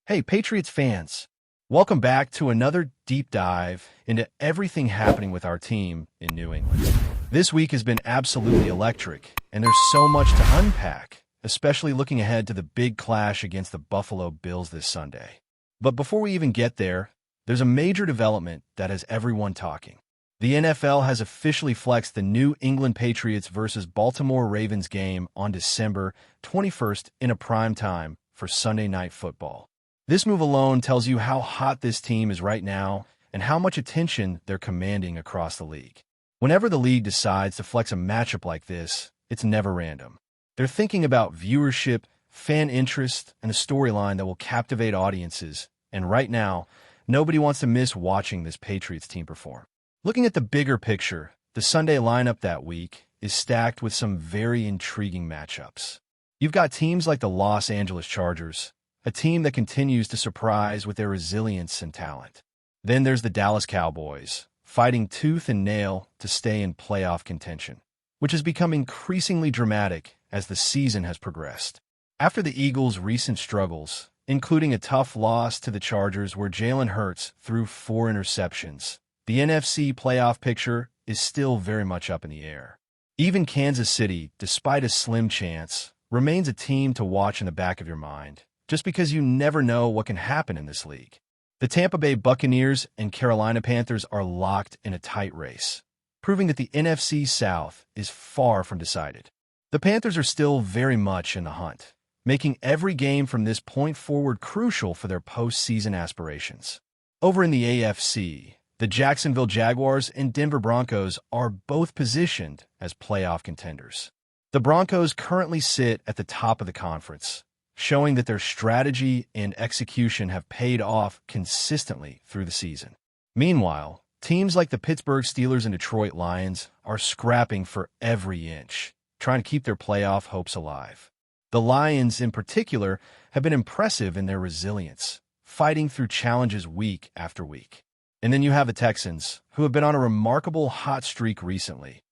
Hey, Patriots fans! Welcome back to another deep dive into everything happening with our team in New England. This week has been absolutely electric, and there's so much to unpack, especially looking ahead to the big clash against the Buffalo Bills this Sunday. But before we even get there, there's a major development that has everyone talking. The NFL has officially flexed the New England Patriots versus Baltimore Ravens game on December 21st in a prime time for Sunday Night Football. This move alone tells you how hot this team is right now and how much attention they're commanding across the league. Whenever the league decides to flex a matchup like this, it's never random. They're thinking about viewership, fan interest, and a storyline that will captivate audiences, and right now, nobody wants to miss watching this Patriots team perform. Looking at the bigger picture, the Sunday lineup that week is stacked with some very intriguing matchups. You've got teams like the Los Angeles Chargers, a team that continues to surprise with their resilience and talent. Then there's the Dallas Cowboys, fighting tooth and nail to stay in playoff contention, which has become increasingly dramatic as the season has progressed. After the Eagles' recent struggles, including a tough loss to the Chargers where Jalen Hurts threw 4 interceptions, the NFC playoff picture is still very much up in the air. Even Kansas City, despite a slim chance, remains a team to watch in the back of your mind, just because you never know what can happen in this league. The Tampa Bay Buccaneers and Carolina Panthers are locked in a tight race, proving that the NFC South is far from decided. The Panthers are still very much in the hunt, making every game from this point forward crucial for their postseason aspirations. Over in the AFC, the Jacksonville Jaguars and Denver Broncos are both positioned as playoff contenders. The Broncos currently sit at the top of the conference, showing that their strategy and execution have paid off consistently through the season. Meanwhile, teams like the Pittsburgh Steelers and Detroit Lions are scrapping for every inch, trying to keep their playoff hopes alive. The Lions, in particular, have been impressive in their resilience, fighting through challenges week after week. And then you have the Texans, who have been on a remarkable hot streak recently,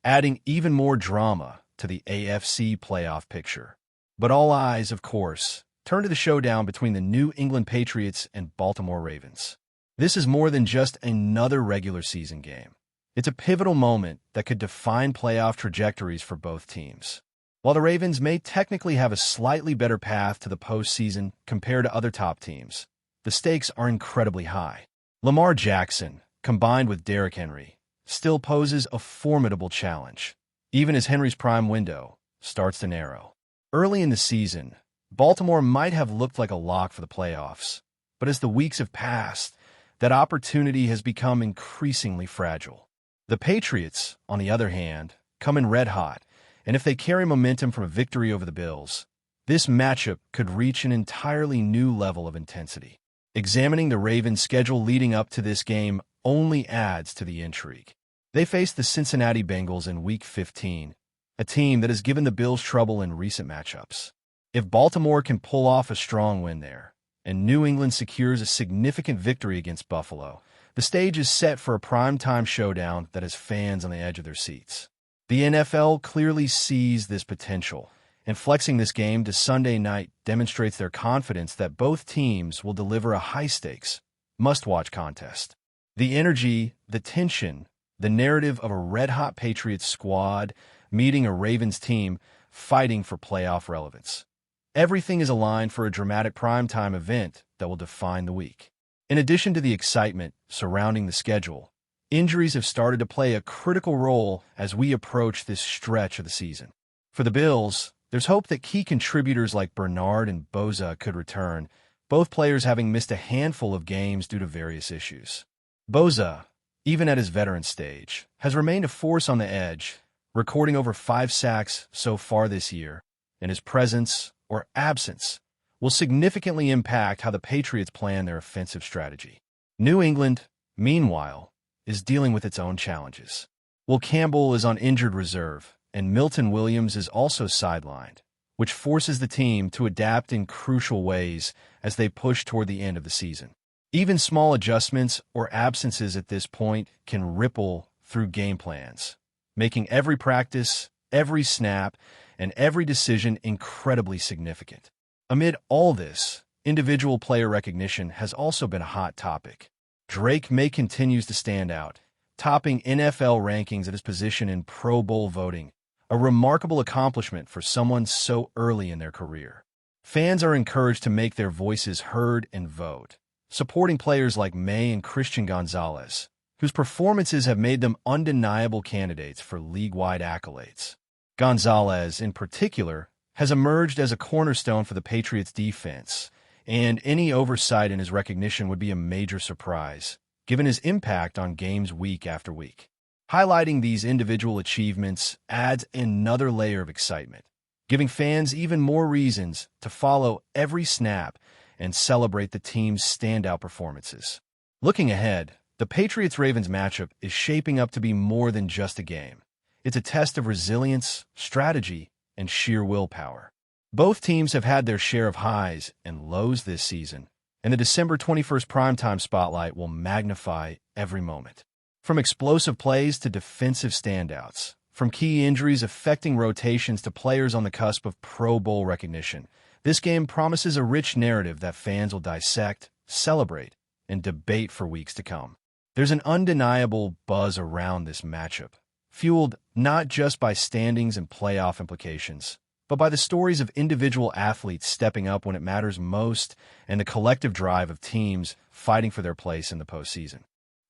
adding even more drama to the AFC playoff picture. But all eyes, of course, turn to the showdown between the New England Patriots and Baltimore Ravens. This is more than just another regular season game. It's a pivotal moment that could define playoff trajectories for both teams. While the Ravens may technically have a slightly better path to the postseason compared to other top teams, the stakes are incredibly high. Lamar Jackson, combined with Derrick Henry, still poses a formidable challenge, even as Henry's prime window starts to narrow. Early in the season, Baltimore might have looked like a lock for the playoffs, but as the weeks have passed, that opportunity has become increasingly fragile. The Patriots, on the other hand, come in red hot, and if they carry momentum from a victory over the Bills, this matchup could reach an entirely new level of intensity. Examining the Ravens' schedule leading up to this game only adds to the intrigue. They face the Cincinnati Bengals in Week 15, a team that has given the Bills trouble in recent matchups. If Baltimore can pull off a strong win there, and New England secures a significant victory against Buffalo, the stage is set for a primetime showdown that has fans on the edge of their seats. The NFL clearly sees this potential, and flexing this game to Sunday night demonstrates their confidence that both teams will deliver a high-stakes, must-watch contest. The energy, the tension, the narrative of a red-hot Patriots squad meeting a Ravens team fighting for playoff relevance. Everything is aligned for a dramatic primetime event that will define the week. In addition to the excitement surrounding the schedule, injuries have started to play a critical role as we approach this stretch of the season. For the Bills, there's hope that key contributors like Bernard and Boza could return, both players having missed a handful of games due to various issues. Boza, even at his veteran stage, has remained a force on the edge, recording over 5 sacks so far this year, and his presence, or absence, will significantly impact how the Patriots plan their offensive strategy. New England, meanwhile, is dealing with its own challenges. Will Campbell is on injured reserve, and Milton Williams is also sidelined, which forces the team to adapt in crucial ways as they push toward the end of the season. Even small adjustments or absences at this point can ripple through game plans, making every practice, every snap, and every decision incredibly significant. Amid all this, individual player recognition has also been a hot topic. Drake May continues to stand out, topping NFL rankings at his position in Pro Bowl voting, a remarkable accomplishment for someone so early in their career. Fans are encouraged to make their voices heard and vote, supporting players like May and Christian Gonzalez, whose performances have made them undeniable candidates for league-wide accolades. Gonzalez, in particular, has emerged as a cornerstone for the Patriots' defense, and any oversight in his recognition would be a major surprise, given his impact on games week after week. Highlighting these individual achievements adds another layer of excitement, giving fans even more reasons to follow every snap and celebrate the team's standout performances. Looking ahead, the Patriots-Ravens matchup is shaping up to be more than just a game. It's a test of resilience, strategy, and sheer willpower. Both teams have had their share of highs and lows this season, and the December 21st primetime spotlight will magnify every moment. From explosive plays to defensive standouts, from key injuries affecting rotations to players on the cusp of Pro Bowl recognition, this game promises a rich narrative that fans will dissect, celebrate, and debate for weeks to come. There's an undeniable buzz around this matchup, fueled not just by standings and playoff implications, but by the stories of individual athletes stepping up when it matters most and the collective drive of teams fighting for their place in the postseason.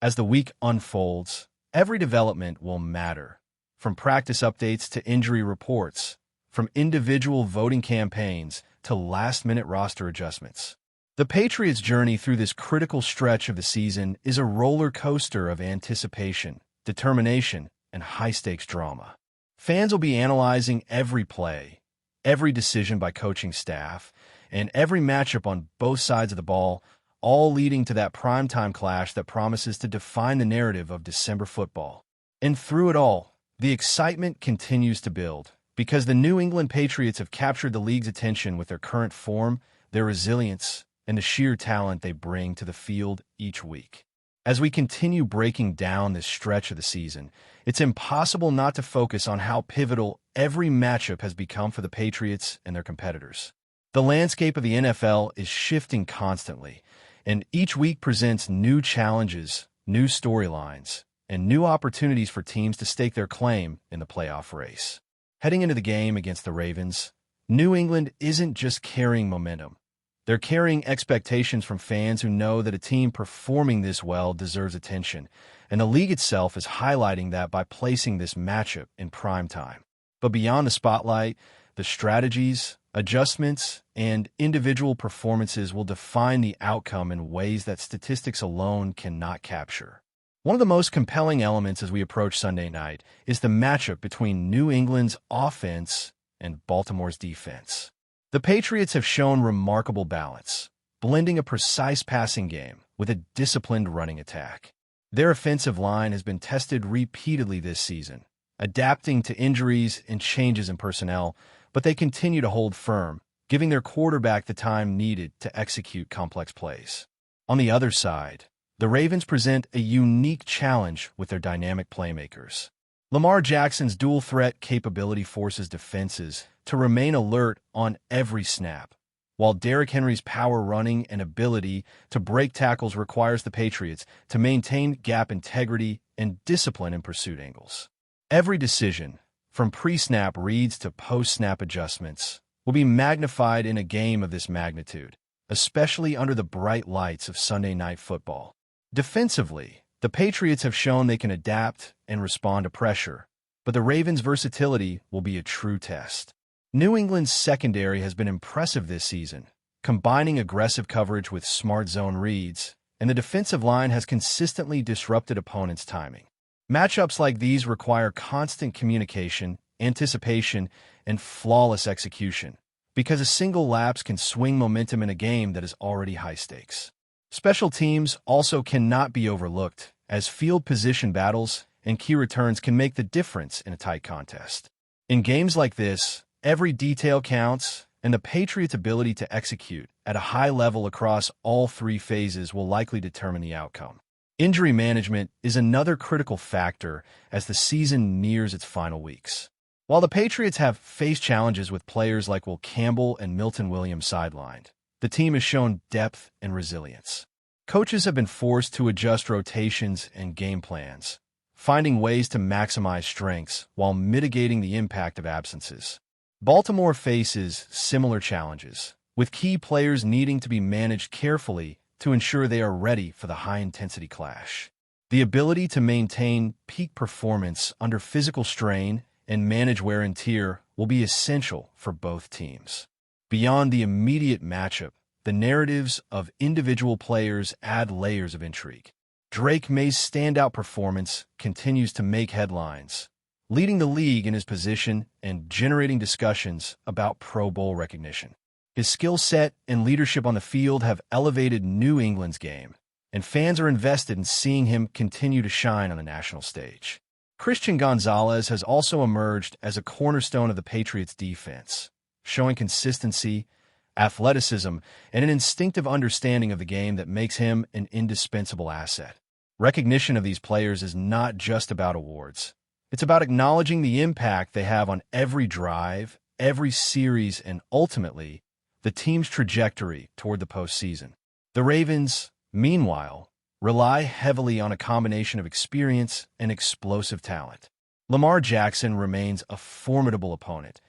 As the week unfolds, every development will matter, from practice updates to injury reports, from individual voting campaigns to last-minute roster adjustments. The Patriots' journey through this critical stretch of the season is a roller coaster of anticipation, determination, and high-stakes drama. Fans will be analyzing every play, every decision by coaching staff, and every matchup on both sides of the ball, all leading to that primetime clash that promises to define the narrative of December football. And through it all, the excitement continues to build, because the New England Patriots have captured the league's attention with their current form, their resilience, and the sheer talent they bring to the field each week. As we continue breaking down this stretch of the season, it's impossible not to focus on how pivotal every matchup has become for the Patriots and their competitors. The landscape of the NFL is shifting constantly, and each week presents new challenges, new storylines, and new opportunities for teams to stake their claim in the playoff race. Heading into the game against the Ravens, New England isn't just carrying momentum. They're carrying expectations from fans who know that a team performing this well deserves attention, and the league itself is highlighting that by placing this matchup in prime time. But beyond the spotlight, the strategies, adjustments, and individual performances will define the outcome in ways that statistics alone cannot capture. One of the most compelling elements as we approach Sunday night is the matchup between New England's offense and Baltimore's defense. The Patriots have shown remarkable balance, blending a precise passing game with a disciplined running attack. Their offensive line has been tested repeatedly this season, adapting to injuries and changes in personnel, but they continue to hold firm, giving their quarterback the time needed to execute complex plays. On the other side, the Ravens present a unique challenge with their dynamic playmakers. Lamar Jackson's dual-threat capability forces defenses to remain alert on every snap, while Derrick Henry's power running and ability to break tackles requires the Patriots to maintain gap integrity and discipline in pursuit angles. Every decision, from pre-snap reads to post-snap adjustments, will be magnified in a game of this magnitude, especially under the bright lights of Sunday Night Football. Defensively, the Patriots have shown they can adapt and respond to pressure, but the Ravens' versatility will be a true test. New England's secondary has been impressive this season, combining aggressive coverage with smart zone reads, and the defensive line has consistently disrupted opponents' timing. Matchups like these require constant communication, anticipation, and flawless execution, because a single lapse can swing momentum in a game that is already high stakes. Special teams also cannot be overlooked, as field position battles and key returns can make the difference in a tight contest. In games like this, every detail counts, and the Patriots' ability to execute at a high level across all three phases will likely determine the outcome. Injury management is another critical factor as the season nears its final weeks. While the Patriots have faced challenges with players like Will Campbell and Milton Williams sidelined, the team has shown depth and resilience. Coaches have been forced to adjust rotations and game plans, finding ways to maximize strengths while mitigating the impact of absences. Baltimore faces similar challenges, with key players needing to be managed carefully to ensure they are ready for the high-intensity clash. The ability to maintain peak performance under physical strain and manage wear and tear will be essential for both teams. Beyond the immediate matchup, the narratives of individual players add layers of intrigue. Drake May's standout performance continues to make headlines, leading the league in his position and generating discussions about Pro Bowl recognition. His skill set and leadership on the field have elevated New England's game, and fans are invested in seeing him continue to shine on the national stage. Christian Gonzalez has also emerged as a cornerstone of the Patriots' defense, showing consistency, athleticism, and an instinctive understanding of the game that makes him an indispensable asset. Recognition of these players is not just about awards. It's about acknowledging the impact they have on every drive, every series, and ultimately, the team's trajectory toward the postseason. The Ravens, meanwhile, rely heavily on a combination of experience and explosive talent. Lamar Jackson remains a formidable opponent,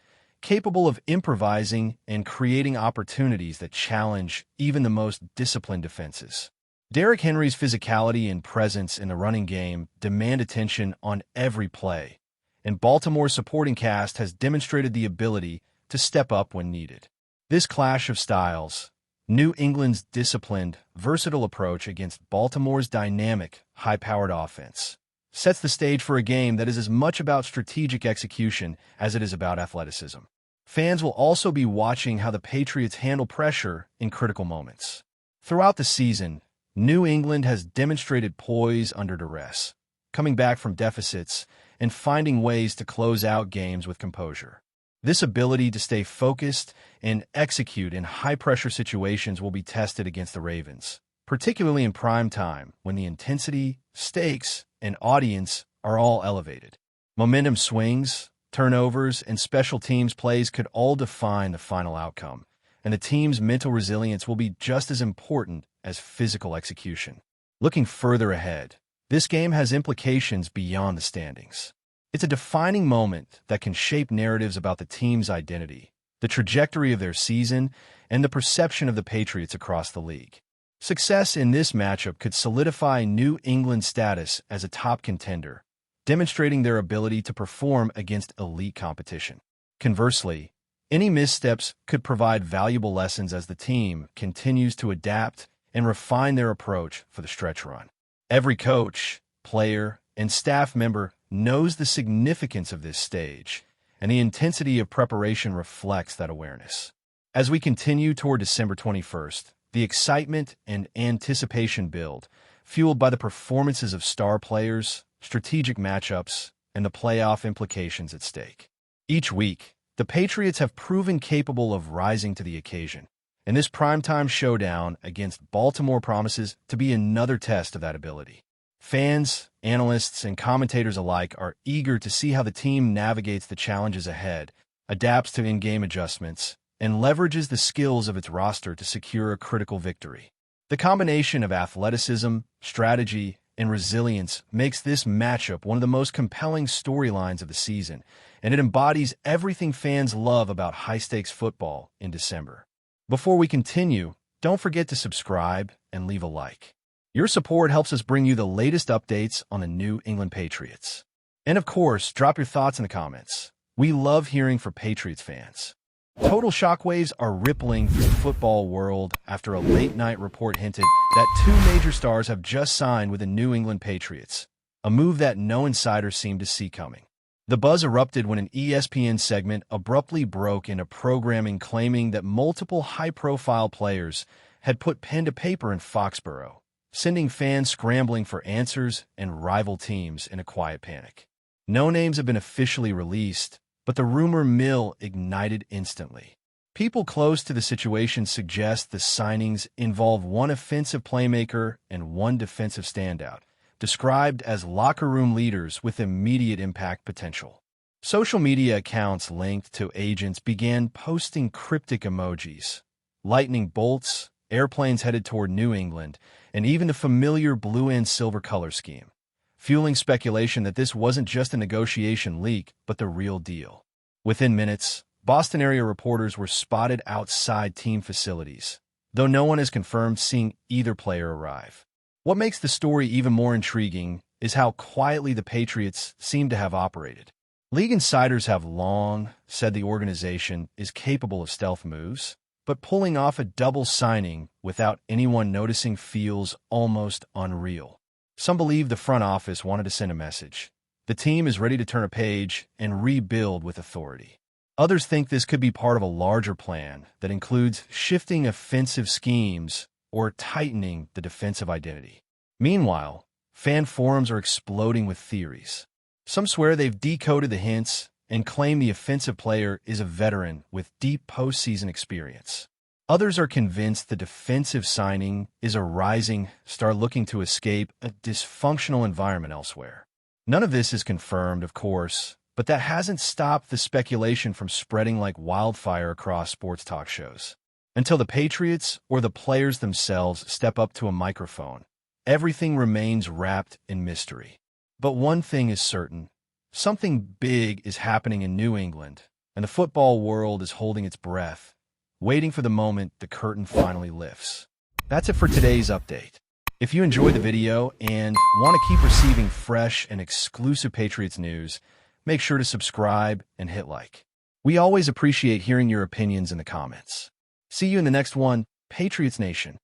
capable of improvising and creating opportunities that challenge even the most disciplined defenses. Derrick Henry's physicality and presence in the running game demand attention on every play, and Baltimore's supporting cast has demonstrated the ability to step up when needed. This clash of styles, New England's disciplined, versatile approach against Baltimore's dynamic, high-powered offense, sets the stage for a game that is as much about strategic execution as it is about athleticism. Fans will also be watching how the Patriots handle pressure in critical moments. Throughout the season, New England has demonstrated poise under duress, coming back from deficits and finding ways to close out games with composure. This ability to stay focused and execute in high-pressure situations will be tested against the Ravens, particularly in prime time when the intensity, stakes, and audience are all elevated. Momentum swings, turnovers, and special teams plays could all define the final outcome, and the team's mental resilience will be just as important as physical execution. Looking further ahead, this game has implications beyond the standings. It's a defining moment that can shape narratives about the team's identity, the trajectory of their season, and the perception of the Patriots across the league. Success in this matchup could solidify New England's status as a top contender, demonstrating their ability to perform against elite competition. Conversely, any missteps could provide valuable lessons as the team continues to adapt and refine their approach for the stretch run. Every coach, player, and staff member knows the significance of this stage, and the intensity of preparation reflects that awareness. As we continue toward December 21st, the excitement and anticipation build, fueled by the performances of star players, strategic matchups, and the playoff implications at stake. Each week, the Patriots have proven capable of rising to the occasion, and this primetime showdown against Baltimore promises to be another test of that ability. Fans, analysts, and commentators alike are eager to see how the team navigates the challenges ahead, adapts to in-game adjustments, and leverages the skills of its roster to secure a critical victory. The combination of athleticism, strategy, and resilience makes this matchup one of the most compelling storylines of the season, and it embodies everything fans love about high-stakes football in December. Before we continue, don't forget to subscribe and leave a like. Your support helps us bring you the latest updates on the New England Patriots. And of course, drop your thoughts in the comments. We love hearing from Patriots fans. Total shockwaves are rippling through the football world after a late-night report hinted that two major stars have just signed with the New England Patriots, a move that no insider seemed to see coming. The buzz erupted when an ESPN segment abruptly broke into programming claiming that multiple high-profile players had put pen to paper in Foxborough, sending fans scrambling for answers and rival teams in a quiet panic. No names have been officially released, but the rumor mill ignited instantly. People close to the situation suggest the signings involve one offensive playmaker and one defensive standout, described as locker room leaders with immediate impact potential. Social media accounts linked to agents began posting cryptic emojis, lightning bolts, airplanes headed toward New England, and even the familiar blue and silver color scheme, fueling speculation that this wasn't just a negotiation leak, but the real deal. Within minutes, Boston area reporters were spotted outside team facilities, though no one has confirmed seeing either player arrive. What makes the story even more intriguing is how quietly the Patriots seem to have operated. League insiders have long said the organization is capable of stealth moves, but pulling off a double signing without anyone noticing feels almost unreal. Some believe the front office wanted to send a message. The team is ready to turn a page and rebuild with authority. Others think this could be part of a larger plan that includes shifting offensive schemes or tightening the defensive identity. Meanwhile, fan forums are exploding with theories. Some swear they've decoded the hints and claim the offensive player is a veteran with deep postseason experience. Others are convinced the defensive signing is a rising star looking to escape a dysfunctional environment elsewhere. None of this is confirmed, of course, but that hasn't stopped the speculation from spreading like wildfire across sports talk shows. Until the Patriots or the players themselves step up to a microphone, everything remains wrapped in mystery. But one thing is certain. Something big is happening in New England, and the football world is holding its breath, waiting for the moment the curtain finally lifts. That's it for today's update. If you enjoyed the video and want to keep receiving fresh and exclusive Patriots news, make sure to subscribe and hit like. We always appreciate hearing your opinions in the comments. See you in the next one, Patriots Nation.